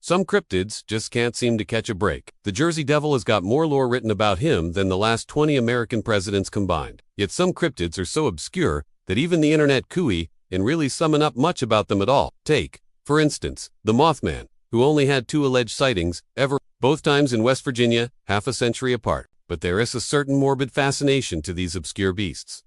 Some cryptids just can't seem to catch a break. The Jersey Devil has got more lore written about him than the last 20 American presidents combined. Yet some cryptids are so obscure that even the internet cooey and really summon up much about them at all. Take, for instance, the Mothman, who only had 2 alleged sightings ever, both times in West Virginia, half a century apart. But there is a certain morbid fascination to these obscure beasts,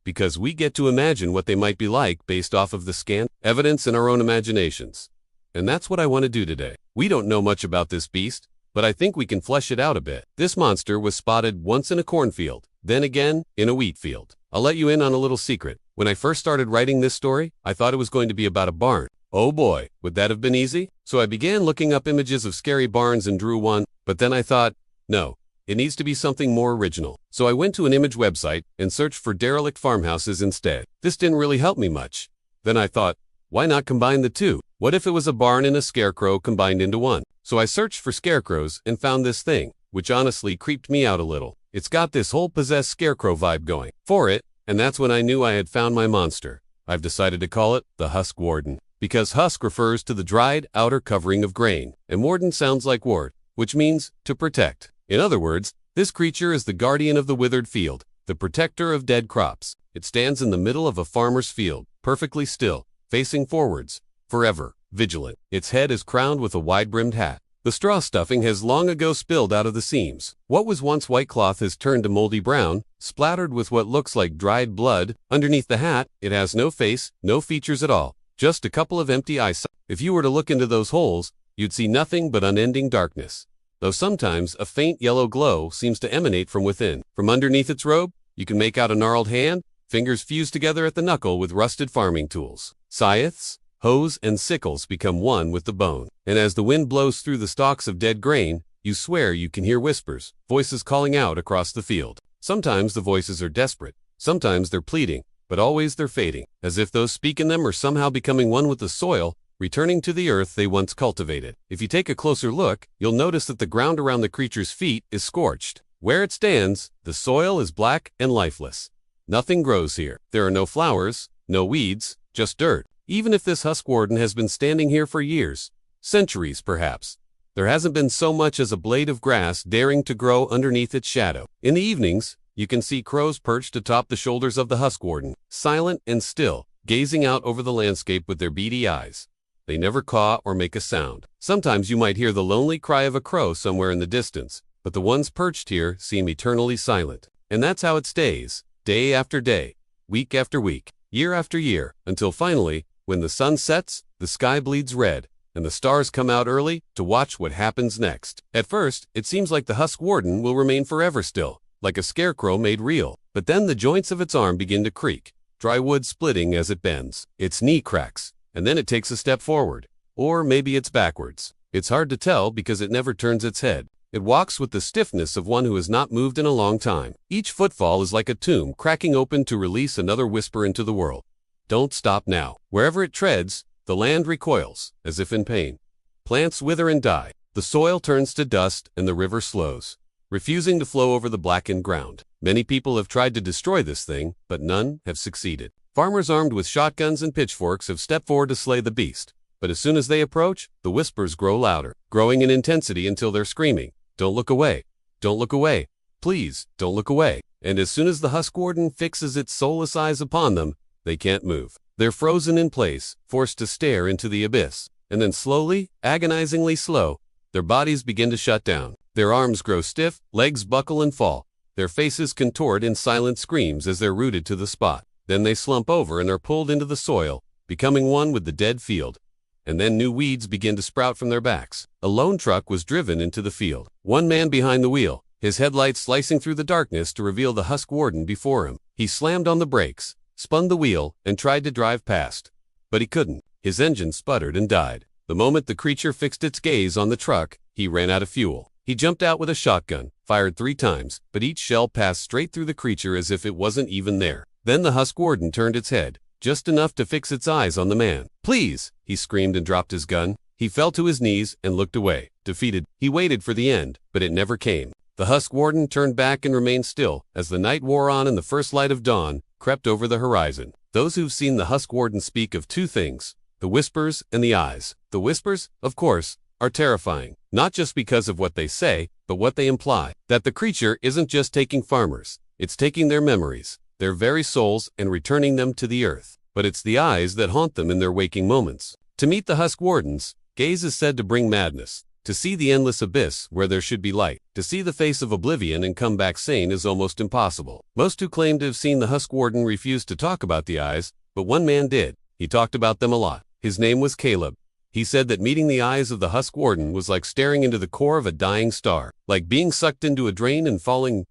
because we get to imagine what they might be like based off of the scant evidence in our own imaginations. And that's what I want to do today. We don't know much about this beast, but I think we can flesh it out a bit. This monster was spotted once in a cornfield, then again in a wheat field. I'll let you in on a little secret. When I first started writing this story, I thought it was going to be about a barn. Oh boy, would that have been easy? So I began looking up images of scary barns and drew one, but then I thought, no, it needs to be something more original. So I went to an image website and searched for derelict farmhouses instead. This didn't really help me much. Then I thought, why not combine the two? What if it was a barn and a scarecrow combined into one? So I searched for scarecrows and found this thing, which honestly creeped me out a little. It's got this whole possessed scarecrow vibe going for it, and that's when I knew I had found my monster. I've decided to call it the Husk Warden, because husk refers to the dried outer covering of grain, and warden sounds like ward, which means to protect. In other words, this creature is the guardian of the withered field, the protector of dead crops. It stands in the middle of a farmer's field, perfectly still, facing forwards, forever, vigilant. Its head is crowned with a wide-brimmed hat. The straw stuffing has long ago spilled out of the seams. What was once white cloth has turned to moldy brown, splattered with what looks like dried blood. Underneath the hat, it has no face, no features at all, just a couple of empty eyes. If you were to look into those holes, you'd see nothing but unending darkness, though sometimes a faint yellow glow seems to emanate from within. From underneath its robe, you can make out a gnarled hand, fingers fused together at the knuckle with rusted farming tools. Scythes, hoes, and sickles become one with the bone. And as the wind blows through the stalks of dead grain, you swear you can hear whispers, voices calling out across the field. Sometimes the voices are desperate, sometimes they're pleading, but always they're fading, as if those speaking them are somehow becoming one with the soil, returning to the earth they once cultivated. If you take a closer look, you'll notice that the ground around the creature's feet is scorched. Where it stands, the soil is black and lifeless. Nothing grows here. There are no flowers, no weeds, just dirt. Even if this Husk Warden has been standing here for years, centuries perhaps, there hasn't been so much as a blade of grass daring to grow underneath its shadow. In the evenings, you can see crows perched atop the shoulders of the Husk Warden, silent and still, gazing out over the landscape with their beady eyes. They never caw or make a sound. Sometimes you might hear the lonely cry of a crow somewhere in the distance, but the ones perched here seem eternally silent. And that's how it stays, day after day, week after week, year after year, until finally, when the sun sets, the sky bleeds red, and the stars come out early to watch what happens next. At first, it seems like the Husk Warden will remain forever still, like a scarecrow made real. But then the joints of its arm begin to creak, dry wood splitting as it bends. Its knee cracks, and then it takes a step forward. Or maybe it's backwards. It's hard to tell because it never turns its head. It walks with the stiffness of one who has not moved in a long time. Each footfall is like a tomb cracking open to release another whisper into the world. Don't stop now. Wherever it treads, the land recoils, as if in pain. Plants wither and die. The soil turns to dust and the river slows, refusing to flow over the blackened ground. Many people have tried to destroy this thing, but none have succeeded. Farmers armed with shotguns and pitchforks have stepped forward to slay the beast. But as soon as they approach, the whispers grow louder, growing in intensity until they're screaming, "Don't look away! Don't look away! Please, don't look away!" And as soon as the Husk Warden fixes its soulless eyes upon them, they can't move. They're frozen in place, forced to stare into the abyss. And then slowly, agonizingly slow, their bodies begin to shut down. Their arms grow stiff, legs buckle and fall. Their faces contort in silent screams as they're rooted to the spot. Then they slump over and are pulled into the soil, becoming one with the dead field. And then new weeds begin to sprout from their backs. A lone truck was driven into the field. One man behind the wheel, his headlights slicing through the darkness to reveal the Husk Warden before him. He slammed on the brakes, spun the wheel, and tried to drive past. But he couldn't. His engine sputtered and died. The moment the creature fixed its gaze on the truck, he ran out of fuel. He jumped out with a shotgun, fired 3 times, but each shell passed straight through the creature as if it wasn't even there. Then the Husk Warden turned its head, just enough to fix its eyes on the man. "Please!" he screamed and dropped his gun. He fell to his knees and looked away, defeated. He waited for the end, but it never came. The Husk Warden turned back and remained still as the night wore on and the first light of dawn crept over the horizon. Those who've seen the Husk Warden speak of 2 things, the whispers and the eyes. The whispers, of course, are terrifying, not just because of what they say, but what they imply. That the creature isn't just taking farmers, it's taking their memories, their very souls, and returning them to the earth. But it's the eyes that haunt them in their waking moments. To meet the Husk Wardens, gaze is said to bring madness. To see the endless abyss where there should be light, to see the face of oblivion and come back sane is almost impossible. Most who claim to have seen the Husk Warden refuse to talk about the eyes, but one man did. He talked about them a lot. His name was Caleb. He said that meeting the eyes of the Husk Warden was like staring into the core of a dying star, like being sucked into a drain and falling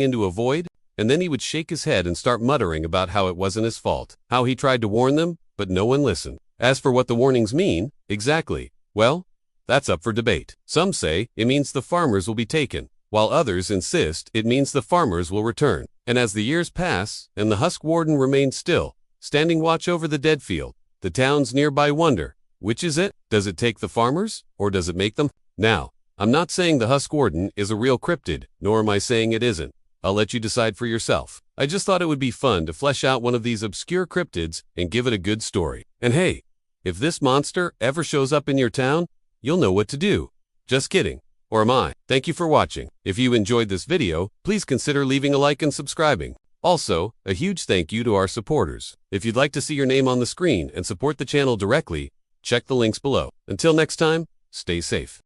into a void, and then he would shake his head and start muttering about how it wasn't his fault, how he tried to warn them, but no one listened. As for what the warnings mean, exactly, well, that's up for debate. Some say it means the farmers will be taken, while others insist it means the farmers will return. And as the years pass, and the Husk Warden remains still, standing watch over the dead field, the towns nearby wonder, which is it? Does it take the farmers, or does it make them? Now, I'm not saying the Husk Warden is a real cryptid, nor am I saying it isn't. I'll let you decide for yourself. I just thought it would be fun to flesh out one of these obscure cryptids and give it a good story. And hey, if this monster ever shows up in your town, you'll know what to do. Just kidding. Or am I? Thank you for watching. If you enjoyed this video, please consider leaving a like and subscribing. Also, a huge thank you to our supporters. If you'd like to see your name on the screen and support the channel directly, check the links below. Until next time, stay safe.